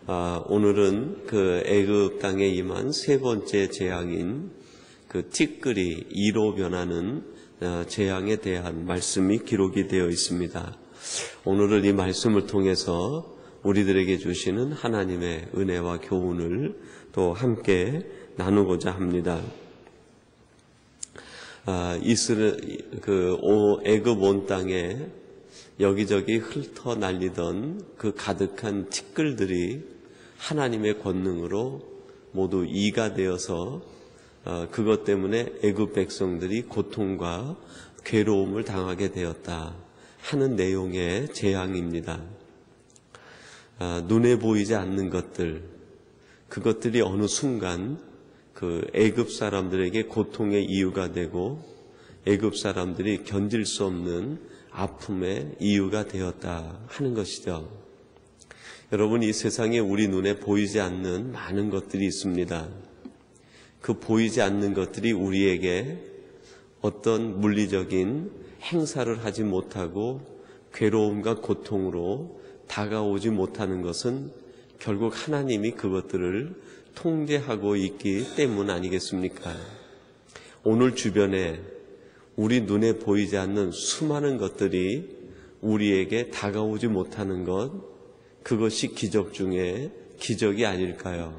오늘은 그 애굽 땅에 임한 세 번째 재앙인 그 티끌이 이로 변하는 재앙에 대한 말씀이 기록이 되어 있습니다. 오늘은 이 말씀을 통해서 우리들에게 주시는 하나님의 은혜와 교훈을 또 함께 나누고자 합니다. 애굽 온 땅에 여기저기 훑어 날리던 그 가득한 티끌들이 하나님의 권능으로 모두 이가 되어서 그것 때문에 애굽 백성들이 고통과 괴로움을 당하게 되었다 하는 내용의 재앙입니다. 눈에 보이지 않는 것들, 그것들이 어느 순간 그 애굽 사람들에게 고통의 이유가 되고 애굽 사람들이 견딜 수 없는 아픔의 이유가 되었다 하는 것이죠. 여러분, 이 세상에 우리 눈에 보이지 않는 많은 것들이 있습니다. 그 보이지 않는 것들이 우리에게 어떤 물리적인 행사를 하지 못하고 괴로움과 고통으로 다가오지 못하는 것은 결국 하나님이 그것들을 통제하고 있기 때문 아니겠습니까? 오늘 주변에 우리 눈에 보이지 않는 수많은 것들이 우리에게 다가오지 못하는 것, 그것이 기적 중에 기적이 아닐까요?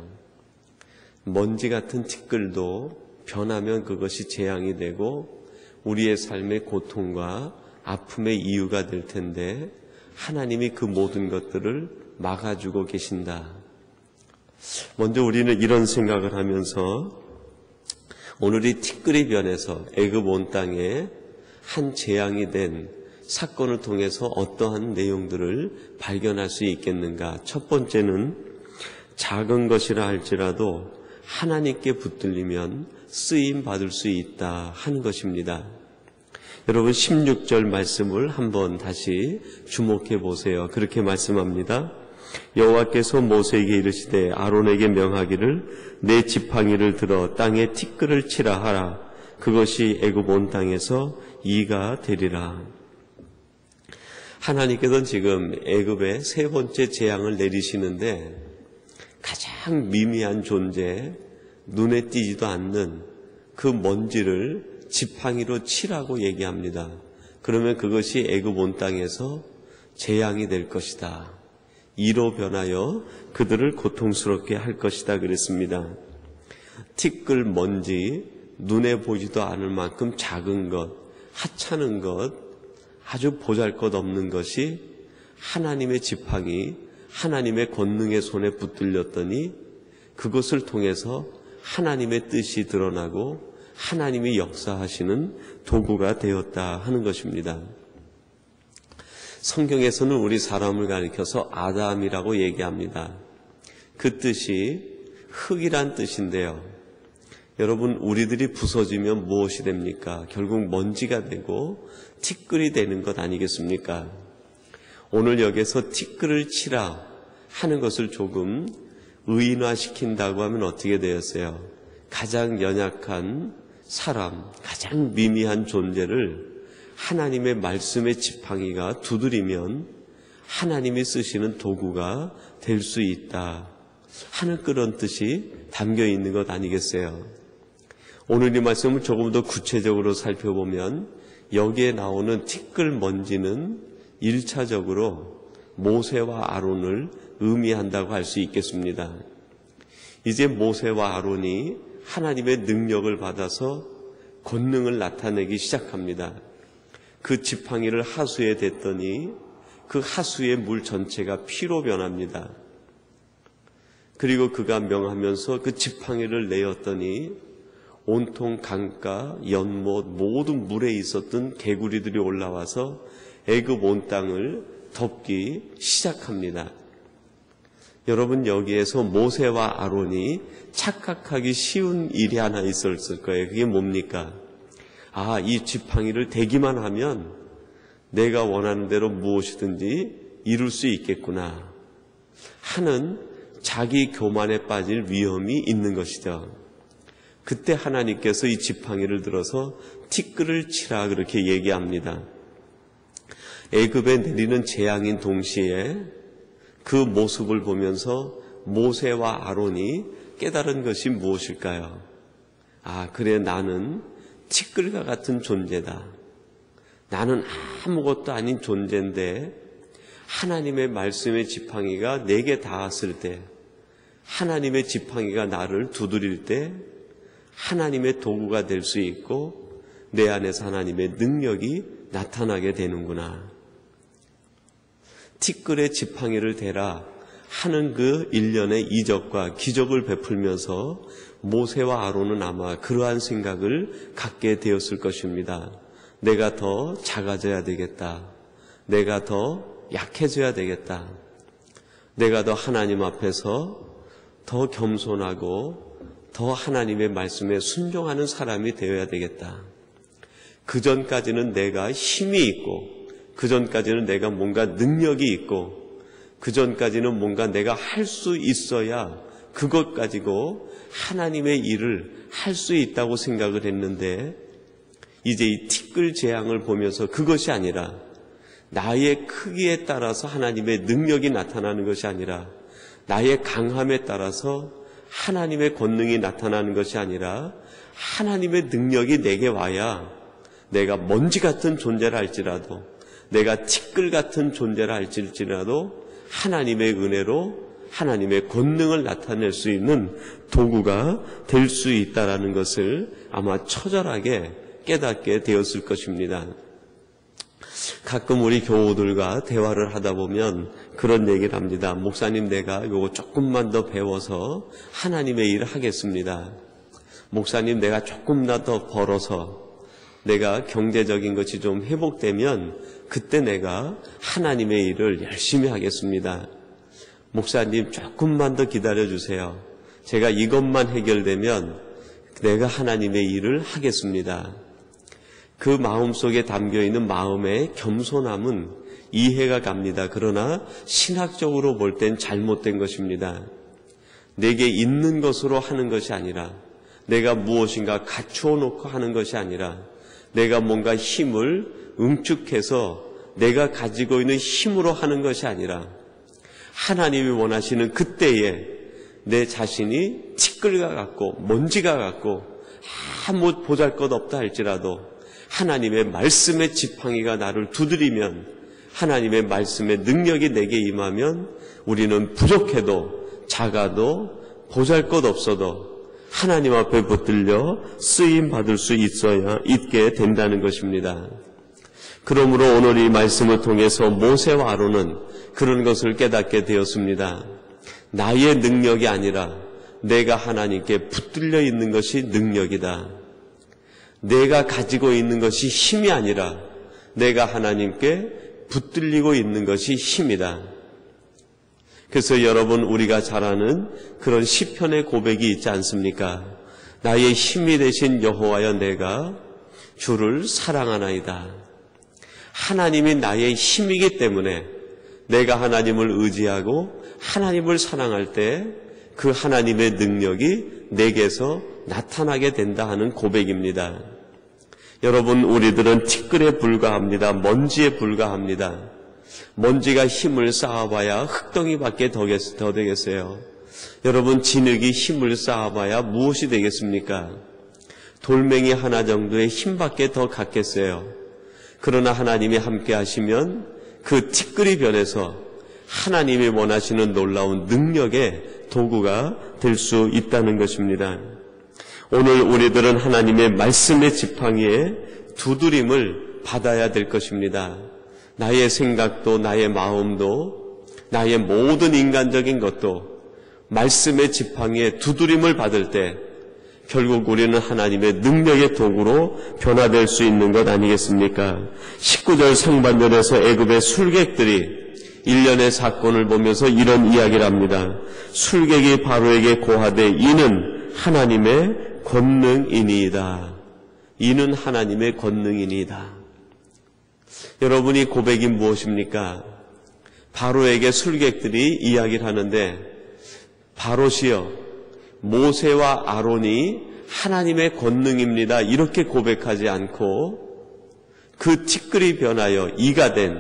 먼지 같은 티끌도 변하면 그것이 재앙이 되고 우리의 삶의 고통과 아픔의 이유가 될 텐데 하나님이 그 모든 것들을 막아주고 계신다. 먼저 우리는 이런 생각을 하면서 오늘 이 티끌이 변해서 애굽 온 땅에 한 재앙이 된 사건을 통해서 어떠한 내용들을 발견할 수 있겠는가? 첫 번째는 작은 것이라 할지라도 하나님께 붙들리면 쓰임 받을 수 있다 하는 것입니다. 여러분, 16절 말씀을 한번 다시 주목해 보세요. 그렇게 말씀합니다. 여호와께서 모세에게 이르시되 아론에게 명하기를 내 지팡이를 들어 땅에 티끌을 치라 하라. 그것이 애굽 온 땅에서 이가 되리라. 하나님께서는 지금 애굽의 세 번째 재앙을 내리시는데 가장 미미한 존재, 눈에 띄지도 않는 그 먼지를 지팡이로 치라고 얘기합니다. 그러면 그것이 애굽 온 땅에서 재앙이 될 것이다. 이로 변하여 그들을 고통스럽게 할 것이다 그랬습니다. 티끌 먼지, 눈에 보이지도 않을 만큼 작은 것, 하찮은 것, 아주 보잘것없는 것이 하나님의 지팡이, 하나님의 권능의 손에 붙들렸더니 그것을 통해서 하나님의 뜻이 드러나고 하나님이 역사하시는 도구가 되었다 하는 것입니다. 성경에서는 우리 사람을 가리켜서 아담이라고 얘기합니다. 그 뜻이 흙이란 뜻인데요. 여러분, 우리들이 부서지면 무엇이 됩니까? 결국 먼지가 되고 티끌이 되는 것 아니겠습니까? 오늘 여기서 티끌을 치라 하는 것을 조금 의인화시킨다고 하면 어떻게 되었어요? 가장 연약한 사람, 가장 미미한 존재를 하나님의 말씀의 지팡이가 두드리면 하나님이 쓰시는 도구가 될 수 있다 하는 그런 뜻이 담겨 있는 것 아니겠어요? 오늘 이 말씀을 조금 더 구체적으로 살펴보면 여기에 나오는 티끌 먼지는 1차적으로 모세와 아론을 의미한다고 할 수 있겠습니다. 이제 모세와 아론이 하나님의 능력을 받아서 권능을 나타내기 시작합니다. 그 지팡이를 하수에 댔더니 그 하수의 물 전체가 피로 변합니다. 그리고 그가 명하면서 그 지팡이를 내었더니 온통 강가, 연못, 모든 물에 있었던 개구리들이 올라와서 애굽 온 땅을 덮기 시작합니다. 여러분, 여기에서 모세와 아론이 착각하기 쉬운 일이 하나 있었을 거예요. 그게 뭡니까? 이 지팡이를 대기만 하면 내가 원하는 대로 무엇이든지 이룰 수 있겠구나 하는 자기 교만에 빠질 위험이 있는 것이죠. 그때 하나님께서 이 지팡이를 들어서 티끌을 치라 그렇게 얘기합니다. 애굽에 내리는 재앙인 동시에 그 모습을 보면서 모세와 아론이 깨달은 것이 무엇일까요? 그래, 나는 티끌과 같은 존재다. 나는 아무것도 아닌 존재인데 하나님의 말씀의 지팡이가 내게 닿았을 때, 하나님의 지팡이가 나를 두드릴 때 하나님의 도구가 될 수 있고 내 안에서 하나님의 능력이 나타나게 되는구나. 티끌의 지팡이를 대라 하는 그 일련의 이적과 기적을 베풀면서 모세와 아론은 아마 그러한 생각을 갖게 되었을 것입니다. 내가 더 작아져야 되겠다. 내가 더 약해져야 되겠다. 내가 더 하나님 앞에서 더 겸손하고 더 하나님의 말씀에 순종하는 사람이 되어야 되겠다. 그전까지는 내가 힘이 있고, 그전까지는 내가 뭔가 능력이 있고, 그전까지는 뭔가 내가 할 수 있어야 그것 가지고 하나님의 일을 할 수 있다고 생각을 했는데, 이제 이 티끌 재앙을 보면서 그것이 아니라 나의 크기에 따라서 하나님의 능력이 나타나는 것이 아니라, 나의 강함에 따라서 하나님의 권능이 나타나는 것이 아니라 하나님의 능력이 내게 와야 내가 먼지 같은 존재라 할지라도, 내가 티끌 같은 존재라 할지라도 하나님의 은혜로 하나님의 권능을 나타낼 수 있는 도구가 될 수 있다라는 것을 아마 처절하게 깨닫게 되었을 것입니다. 가끔 우리 교우들과 대화를 하다 보면 그런 얘기를 합니다. 목사님, 내가 요거 조금만 더 배워서 하나님의 일을 하겠습니다. 목사님, 내가 조금만 더 벌어서 내가 경제적인 것이 좀 회복되면 그때 내가 하나님의 일을 열심히 하겠습니다. 목사님, 조금만 더 기다려주세요. 제가 이것만 해결되면 내가 하나님의 일을 하겠습니다. 그 마음속에 담겨있는 마음의 겸손함은 이해가 갑니다. 그러나 신학적으로 볼 땐 잘못된 것입니다. 내게 있는 것으로 하는 것이 아니라, 내가 무엇인가 갖추어 놓고 하는 것이 아니라, 내가 뭔가 힘을 응축해서 내가 가지고 있는 힘으로 하는 것이 아니라, 하나님이 원하시는 그때에 내 자신이 티끌과 같고 먼지가 같고 아무 보잘것없다 할지라도 하나님의 말씀의 지팡이가 나를 두드리면, 하나님의 말씀의 능력이 내게 임하면 우리는 부족해도 작아도 보잘것없어도 하나님 앞에 붙들려 쓰임받을 수 있게 된다는 것입니다. 그러므로 오늘 이 말씀을 통해서 모세와 아론은 그런 것을 깨닫게 되었습니다. 나의 능력이 아니라 내가 하나님께 붙들려 있는 것이 능력이다. 내가 가지고 있는 것이 힘이 아니라 내가 하나님께 붙들리고 있는 것이 힘이다. 그래서 여러분, 우리가 잘 아는 그런 시편의 고백이 있지 않습니까? 나의 힘이 되신 여호와여, 내가 주를 사랑하나이다. 하나님이 나의 힘이기 때문에 내가 하나님을 의지하고 하나님을 사랑할 때 그 하나님의 능력이 내게서 나타나게 된다 하는 고백입니다. 여러분, 우리들은 티끌에 불과합니다. 먼지에 불과합니다. 먼지가 힘을 쌓아봐야 흙덩이밖에 더 되겠어요. 여러분, 진흙이 힘을 쌓아봐야 무엇이 되겠습니까? 돌멩이 하나 정도의 힘밖에 더 갖겠어요. 그러나 하나님이 함께 하시면 그 티끌이 변해서 하나님이 원하시는 놀라운 능력의 도구가 될 수 있다는 것입니다. 오늘 우리들은 하나님의 말씀의 지팡이에 두드림을 받아야 될 것입니다. 나의 생각도, 나의 마음도, 나의 모든 인간적인 것도 말씀의 지팡이에 두드림을 받을 때 결국 우리는 하나님의 능력의 도구로 변화될 수 있는 것 아니겠습니까? 19절 상반절에서 애굽의 술객들이 일련의 사건을 보면서 이런 이야기를 합니다. 술객이 바로에게 고하되 이는 하나님의 권능이니이다. 이는 하나님의 권능이니이다. 여러분이 고백이 무엇입니까? 바로에게 술객들이 이야기를 하는데, 바로시여, 모세와 아론이 하나님의 권능입니다. 이렇게 고백하지 않고 그 티끌이 변하여 이가 된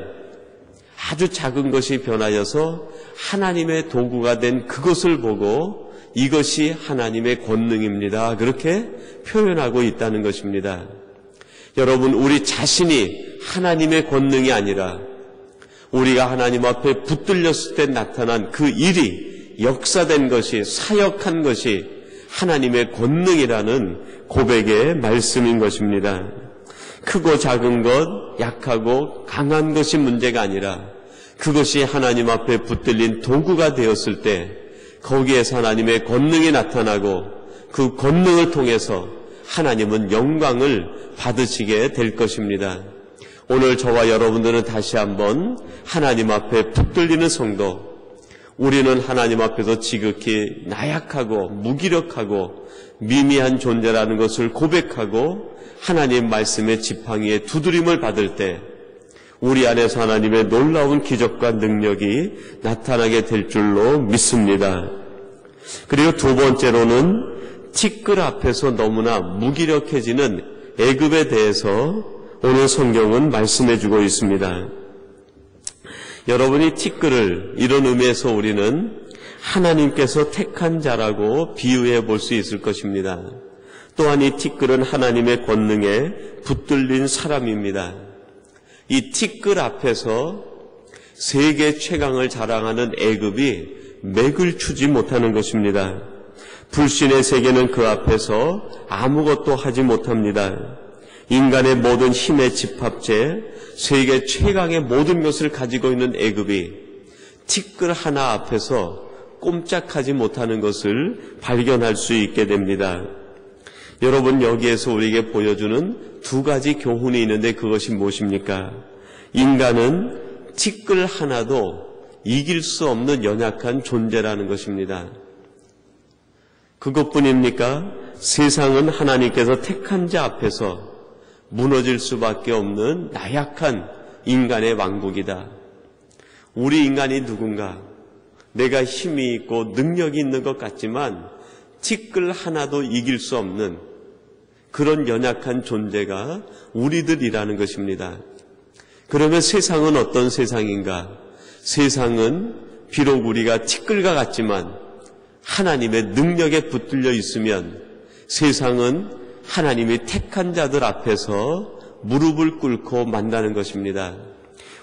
아주 작은 것이 변하여서 하나님의 도구가 된 그것을 보고 이것이 하나님의 권능입니다. 그렇게 표현하고 있다는 것입니다. 여러분, 우리 자신이 하나님의 권능이 아니라 우리가 하나님 앞에 붙들렸을 때 나타난 그 일이 역사된 것이, 사역한 것이 하나님의 권능이라는 고백의 말씀인 것입니다. 크고 작은 것, 약하고 강한 것이 문제가 아니라 그것이 하나님 앞에 붙들린 도구가 되었을 때 거기에서 하나님의 권능이 나타나고 그 권능을 통해서 하나님은 영광을 받으시게 될 것입니다. 오늘 저와 여러분들은 다시 한번 하나님 앞에 붙들리는 성도, 우리는 하나님 앞에서 지극히 나약하고 무기력하고 미미한 존재라는 것을 고백하고 하나님 말씀의 지팡이에 두드림을 받을 때 우리 안에서 하나님의 놀라운 기적과 능력이 나타나게 될 줄로 믿습니다. 그리고 두 번째로는 티끌 앞에서 너무나 무기력해지는 애굽에 대해서 오늘 성경은 말씀해 주고 있습니다. 여러분이 티끌을 이런 의미에서 우리는 하나님께서 택한 자라고 비유해 볼 수 있을 것입니다. 또한 이 티끌은 하나님의 권능에 붙들린 사람입니다. 이 티끌 앞에서 세계 최강을 자랑하는 애굽이 맥을 추지 못하는 것입니다. 불신의 세계는 그 앞에서 아무것도 하지 못합니다. 인간의 모든 힘의 집합체, 세계 최강의 모든 것을 가지고 있는 애굽이 티끌 하나 앞에서 꼼짝하지 못하는 것을 발견할 수 있게 됩니다. 여러분, 여기에서 우리에게 보여주는 두 가지 교훈이 있는데 그것이 무엇입니까? 인간은 티끌 하나도 이길 수 없는 연약한 존재라는 것입니다. 그것뿐입니까? 세상은 하나님께서 택한 자 앞에서 무너질 수밖에 없는 나약한 인간의 왕국이다. 우리 인간이 누군가? 내가 힘이 있고 능력이 있는 것 같지만 티끌 하나도 이길 수 없는 그런 연약한 존재가 우리들이라는 것입니다. 그러면 세상은 어떤 세상인가? 세상은 비록 우리가 티끌과 같지만 하나님의 능력에 붙들려 있으면 세상은 하나님이 택한 자들 앞에서 무릎을 꿇고 만나는 것입니다.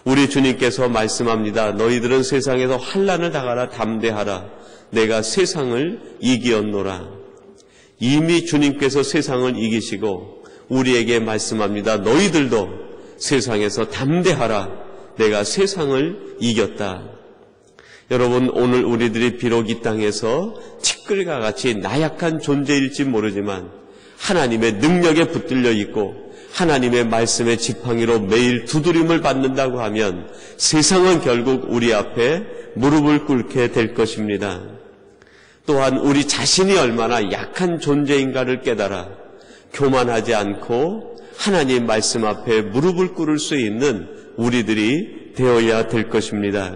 우리 주님께서 말씀합니다. 너희들은 세상에서 환난을 당하라 담대하라. 내가 세상을 이기었노라. 이미 주님께서 세상을 이기시고 우리에게 말씀합니다. 너희들도 세상에서 담대하라. 내가 세상을 이겼다. 여러분, 오늘 우리들이 비록 이 땅에서 티끌과 같이 나약한 존재일지 모르지만 하나님의 능력에 붙들려 있고 하나님의 말씀의 지팡이로 매일 두드림을 받는다고 하면 세상은 결국 우리 앞에 무릎을 꿇게 될 것입니다. 또한 우리 자신이 얼마나 약한 존재인가를 깨달아 교만하지 않고 하나님 말씀 앞에 무릎을 꿇을 수 있는 우리들이 되어야 될 것입니다.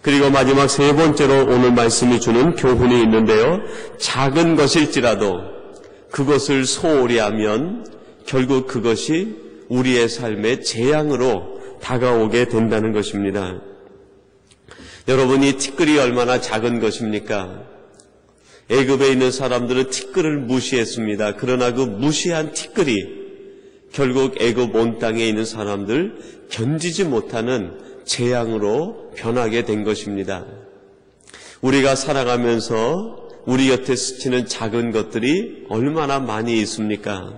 그리고 마지막 세 번째로 오늘 말씀이 주는 교훈이 있는데요. 작은 것일지라도 그것을 소홀히 하면 결국 그것이 우리의 삶의 재앙으로 다가오게 된다는 것입니다. 여러분, 이 티끌이 얼마나 작은 것입니까? 애굽에 있는 사람들은 티끌을 무시했습니다. 그러나 그 무시한 티끌이 결국 애굽 온 땅에 있는 사람들 견디지 못하는 재앙으로 변하게 된 것입니다. 우리가 살아가면서 우리 곁에 스치는 작은 것들이 얼마나 많이 있습니까?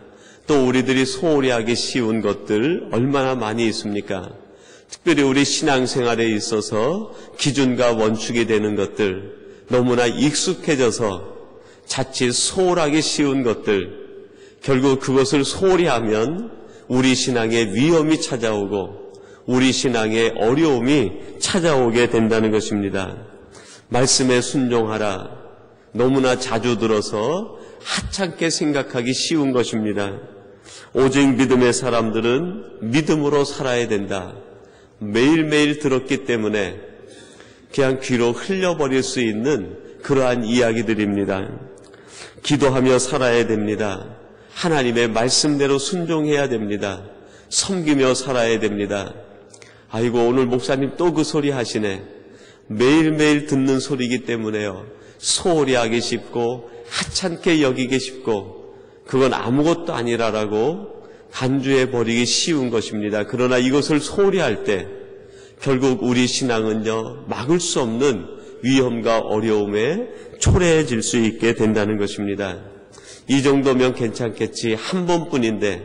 또 우리들이 소홀히 하기 쉬운 것들 얼마나 많이 있습니까? 특별히 우리 신앙생활에 있어서 기준과 원칙이 되는 것들, 너무나 익숙해져서 자칫 소홀하기 쉬운 것들, 결국 그것을 소홀히 하면 우리 신앙에 위험이 찾아오고 우리 신앙에 어려움이 찾아오게 된다는 것입니다. 말씀에 순종하라. 너무나 자주 들어서 하찮게 생각하기 쉬운 것입니다. 오직 믿음의 사람들은 믿음으로 살아야 된다. 매일매일 들었기 때문에 그냥 귀로 흘려버릴 수 있는 그러한 이야기들입니다. 기도하며 살아야 됩니다. 하나님의 말씀대로 순종해야 됩니다. 섬기며 살아야 됩니다. 아이고, 오늘 목사님 또 그 소리 하시네. 매일매일 듣는 소리이기 때문에요. 소홀히 하기 쉽고 하찮게 여기기 쉽고 그건 아무것도 아니라라고 간주해 버리기 쉬운 것입니다. 그러나 이것을 소홀히 할 때 결국 우리 신앙은요, 막을 수 없는 위험과 어려움에 초래해질 수 있게 된다는 것입니다. 이 정도면 괜찮겠지. 한 번뿐인데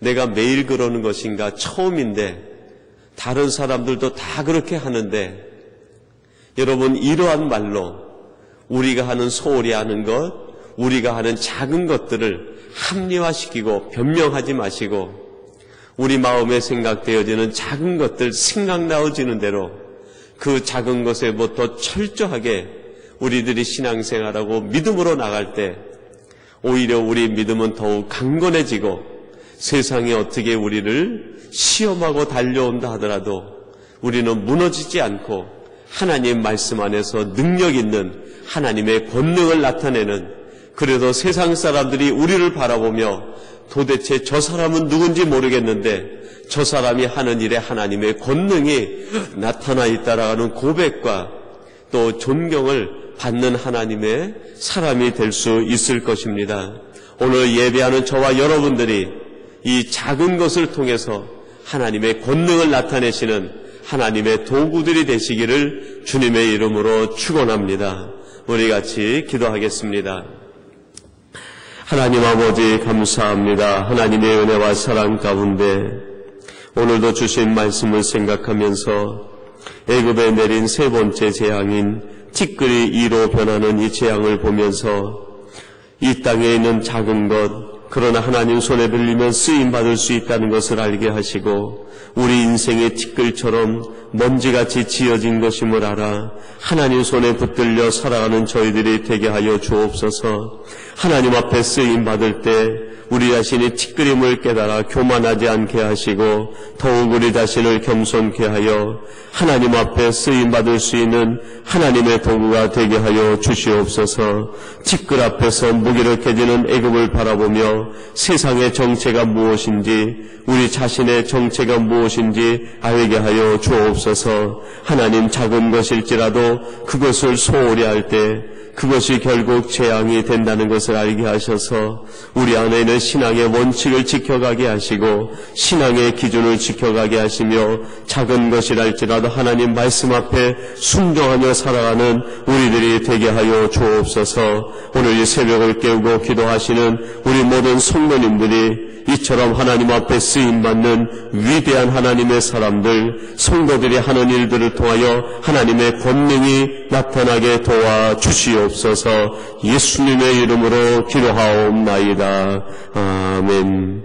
내가 매일 그러는 것인가? 처음인데 다른 사람들도 다 그렇게 하는데 여러분, 이러한 말로 우리가 하는 소홀히 하는 것, 우리가 하는 작은 것들을 합리화시키고 변명하지 마시고 우리 마음에 생각되어지는 작은 것들, 생각나어지는 대로 그 작은 것에부터 철저하게 우리들이 신앙생활하고 믿음으로 나갈 때 오히려 우리 믿음은 더욱 강건해지고 세상이 어떻게 우리를 시험하고 달려온다 하더라도 우리는 무너지지 않고 하나님 말씀 안에서 능력 있는 하나님의 권능을 나타내는, 그래도 세상 사람들이 우리를 바라보며 도대체 저 사람은 누군지 모르겠는데 저 사람이 하는 일에 하나님의 권능이 나타나 있다라는 고백과 또 존경을 받는 하나님의 사람이 될 수 있을 것입니다. 오늘 예배하는 저와 여러분들이 이 작은 것을 통해서 하나님의 권능을 나타내시는 하나님의 도구들이 되시기를 주님의 이름으로 축원합니다. 우리 같이 기도하겠습니다. 하나님 아버지 감사합니다. 하나님의 은혜와 사랑 가운데 오늘도 주신 말씀을 생각하면서 애굽에 내린 세 번째 재앙인 티끌이 이로 변하는 이 재앙을 보면서 이 땅에 있는 작은 것, 그러나 하나님 손에 들리면 쓰임받을 수 있다는 것을 알게 하시고 우리 인생의 티끌처럼 먼지같이 지어진 것임을 알아 하나님 손에 붙들려 살아가는 저희들이 되게 하여 주옵소서. 하나님 앞에 쓰임받을 때 우리 자신이 티끌임을 깨달아 교만하지 않게 하시고 더욱 우리 자신을 겸손케 하여 하나님 앞에 쓰임받을 수 있는 하나님의 도구가 되게 하여 주시옵소서. 티끌 앞에서 무기력해지는 애굽을 바라보며 세상의 정체가 무엇인지 우리 자신의 정체가 무엇인지 알게 하여 주옵소서. 하나님, 작은 것일지라도 그것을 소홀히 할 때 그것이 결국 재앙이 된다는 것을 알게 하셔서 우리 안에 있는 신앙의 원칙을 지켜가게 하시고 신앙의 기준을 지켜가게 하시며 작은 것이랄지라도 하나님 말씀 앞에 순종하며 살아가는 우리들이 되게 하여 주옵소서. 오늘 이 새벽을 깨우고 기도하시는 우리 모든 성도님들이 이처럼 하나님 앞에 쓰임받는 위대한 하나님의 사람들, 성도들이 하는 일들을 통하여 하나님의 권능이 나타나게 도와주시옵소서. 예수님의 이름으로 기도하옵나이다. 아멘.